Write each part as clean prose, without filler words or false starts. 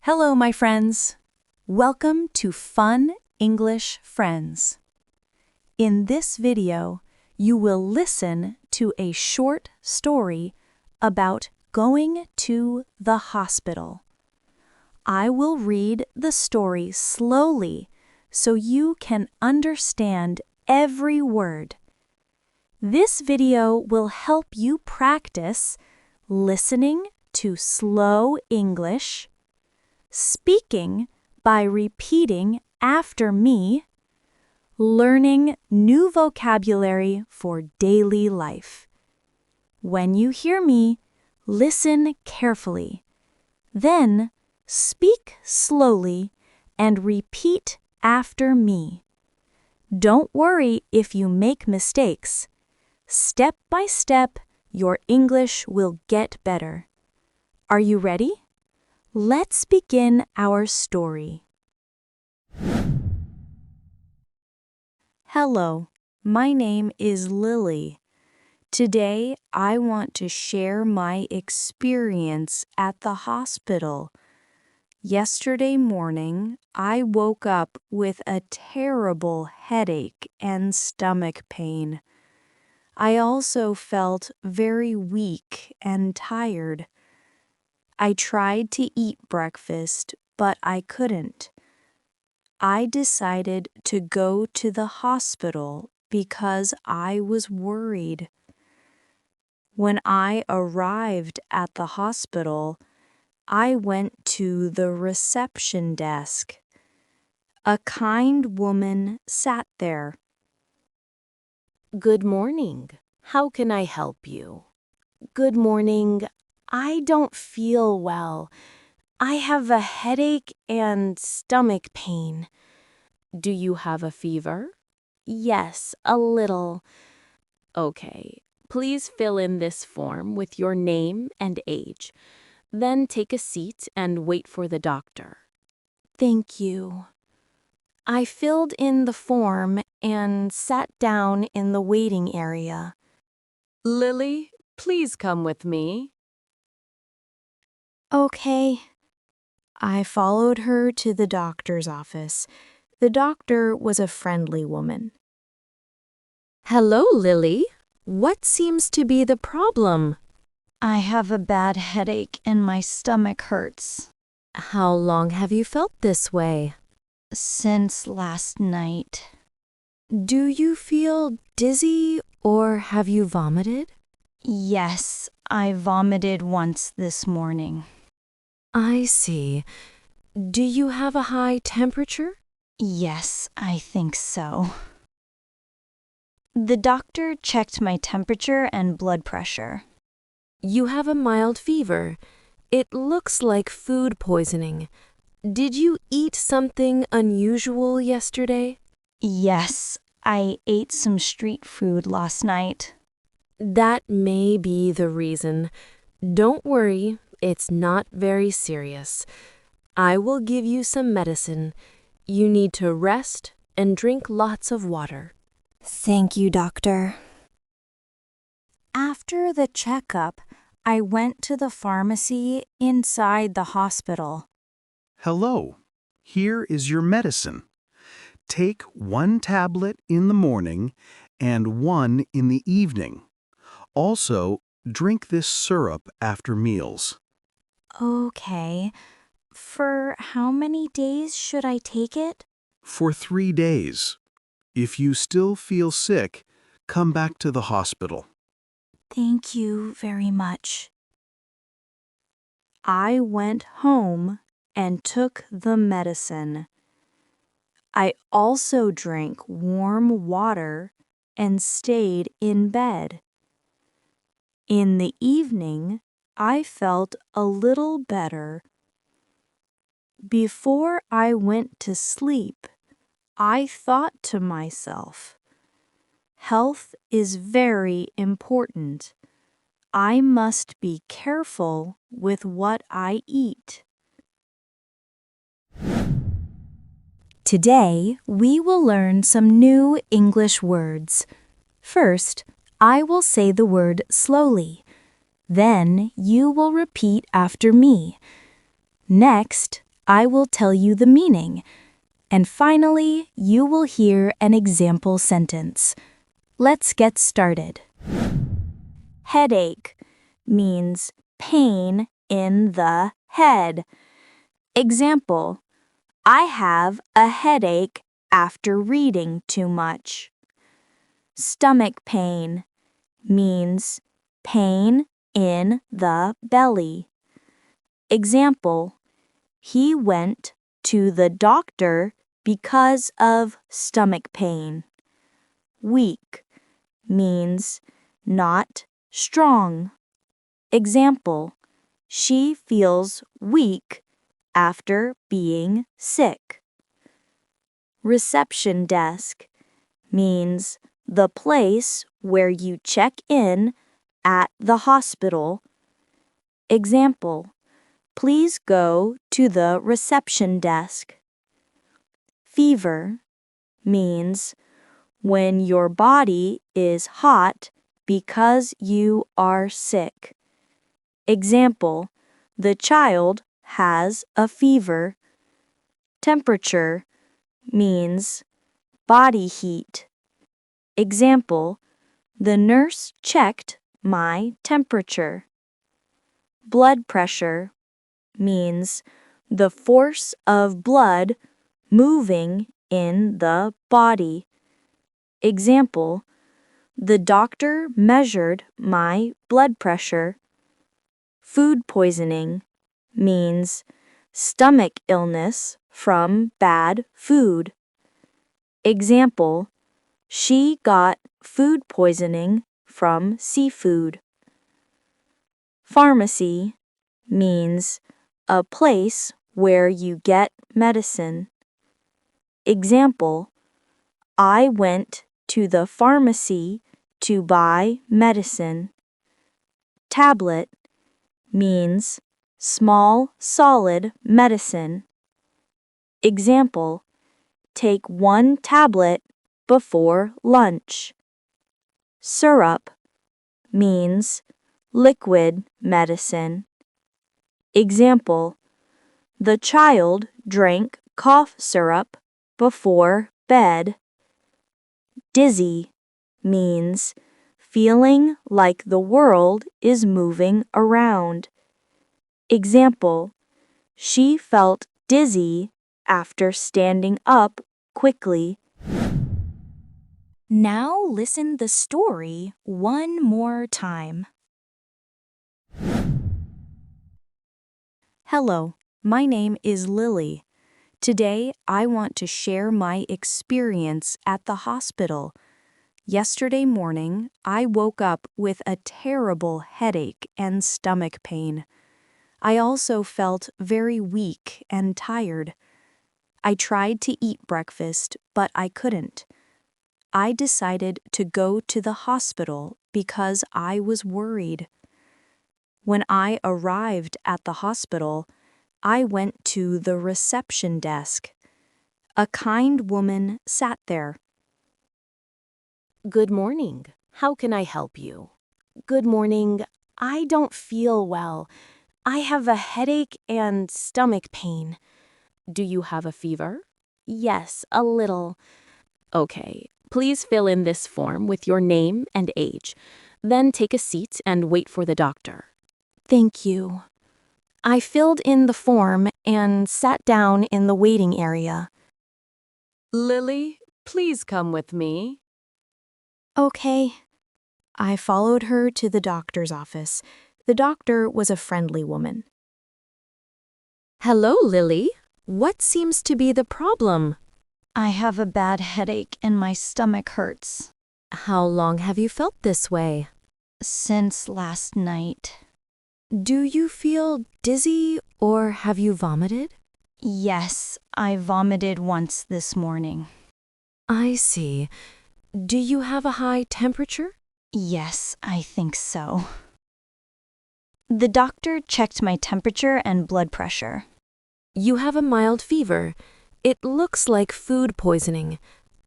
Hello, my friends. Welcome to Fun English Friends. In this video, you will listen to a short story about going to the hospital. I will read the story slowly so you can understand every word. This video will help you practice listening to slow English, speaking by repeating after me, learning new vocabulary for daily life. When you hear me, listen carefully. Then speak slowly and repeat after me. Don't worry if you make mistakes. Step by step, your English will get better. Are you ready? Let's begin our story. Hello, my name is Lily. Today, I want to share my experience at the hospital. Yesterday morning, I woke up with a terrible headache and stomach pain. I also felt very weak and tired. I tried to eat breakfast, but I couldn't. I decided to go to the hospital because I was worried. When I arrived at the hospital, I went to the reception desk. A kind woman sat there. Good morning. How can I help you? Good morning. I don't feel well. I have a headache and stomach pain. Do you have a fever? Yes, a little. Okay. Please fill in this form with your name and age. Then take a seat and wait for the doctor. Thank you. I filled in the form and sat down in the waiting area. Lily, please come with me. Okay. I followed her to the doctor's office. The doctor was a friendly woman. Hello, Lily. What seems to be the problem? I have a bad headache and my stomach hurts. How long have you felt this way? Since last night. Do you feel dizzy or have you vomited? Yes, I vomited once this morning. I see. Do you have a high temperature? Yes, I think so. The doctor checked my temperature and blood pressure. You have a mild fever. It looks like food poisoning. Did you eat something unusual yesterday? Yes, I ate some street food last night. That may be the reason. Don't worry, it's not very serious. I will give you some medicine. You need to rest and drink lots of water. Thank you, doctor. After the checkup, I went to the pharmacy inside the hospital. Hello, here is your medicine. Take 1 tablet in the morning and 1 in the evening. Also, drink this syrup after meals. Okay. For how many days should I take it? For 3 days. If you still feel sick, come back to the hospital. Thank you very much. I went home and took the medicine. I also drank warm water and stayed in bed. In the evening, I felt a little better. Before I went to sleep, I thought to myself, health is very important. I must be careful with what I eat. Today, we will learn some new English words. First, I will say the word slowly. Then you will repeat after me. Next, I will tell you the meaning. And finally, you will hear an example sentence. Let's get started. Headache means pain in the head. Example, I have a headache after reading too much. Stomach pain means pain in the belly. Example, he went to the doctor because of stomach pain. Weak means not strong. Example, she feels weak after being sick. Reception desk means the place where you check in at the hospital. Example, please go to the reception desk. Fever means when your body is hot because you are sick. Example, the child has a fever. Temperature means body heat. Example, the nurse checked my temperature. Blood pressure means the force of blood moving in the body. Example, the doctor measured my blood pressure. Food poisoning means stomach illness from bad food. Example, she got food poisoning from seafood. Pharmacy means a place where you get medicine. Example, I went to the pharmacy to buy medicine. Tablet means small, solid medicine. Example, take 1 tablet before lunch. Syrup means liquid medicine. Example, the child drank cough syrup before bed. Dizzy means feeling like the world is moving around. Example, she felt dizzy after standing up quickly. Now listen the story one more time. Hello, my name is Lily. Today I want to share my experience at the hospital. Yesterday morning, I woke up with a terrible headache and stomach pain. I also felt very weak and tired. I tried to eat breakfast, but I couldn't. I decided to go to the hospital because I was worried. When I arrived at the hospital, I went to the reception desk. A kind woman sat there. Good morning. How can I help you? Good morning. I don't feel well. I have a headache and stomach pain. Do you have a fever? Yes, a little. Okay. Please fill in this form with your name and age. Then take a seat and wait for the doctor. Thank you. I filled in the form and sat down in the waiting area. Lily, please come with me. Okay. I followed her to the doctor's office. The doctor was a friendly woman. Hello, Lily. What seems to be the problem? I have a bad headache and my stomach hurts. How long have you felt this way? Since last night. Do you feel dizzy or have you vomited? Yes, I vomited once this morning. I see. Do you have a high temperature? Yes, I think so. The doctor checked my temperature and blood pressure. You have a mild fever. It looks like food poisoning.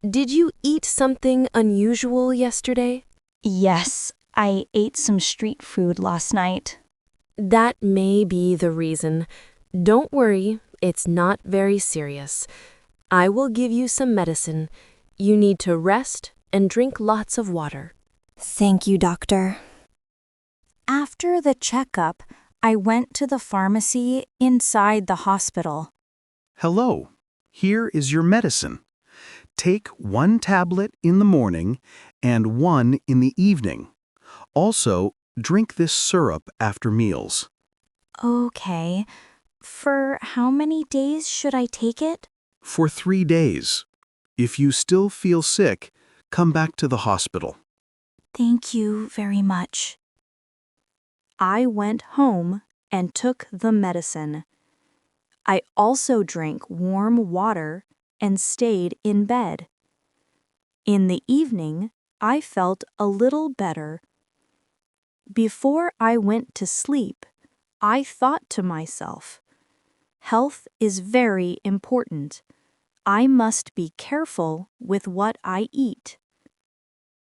Did you eat something unusual yesterday? Yes, I ate some street food last night. That may be the reason. Don't worry, it's not very serious. I will give you some medicine. You need to rest and drink lots of water. Thank you, doctor. After the checkup, I went to the pharmacy inside the hospital. Hello, here is your medicine. Take 1 tablet in the morning and 1 in the evening. Also, drink this syrup after meals. Okay. For how many days should I take it? For 3 days. If you still feel sick, come back to the hospital. Thank you very much. I went home and took the medicine. I also drank warm water and stayed in bed. In the evening, I felt a little better. Before I went to sleep, I thought to myself, health is very important. I must be careful with what I eat.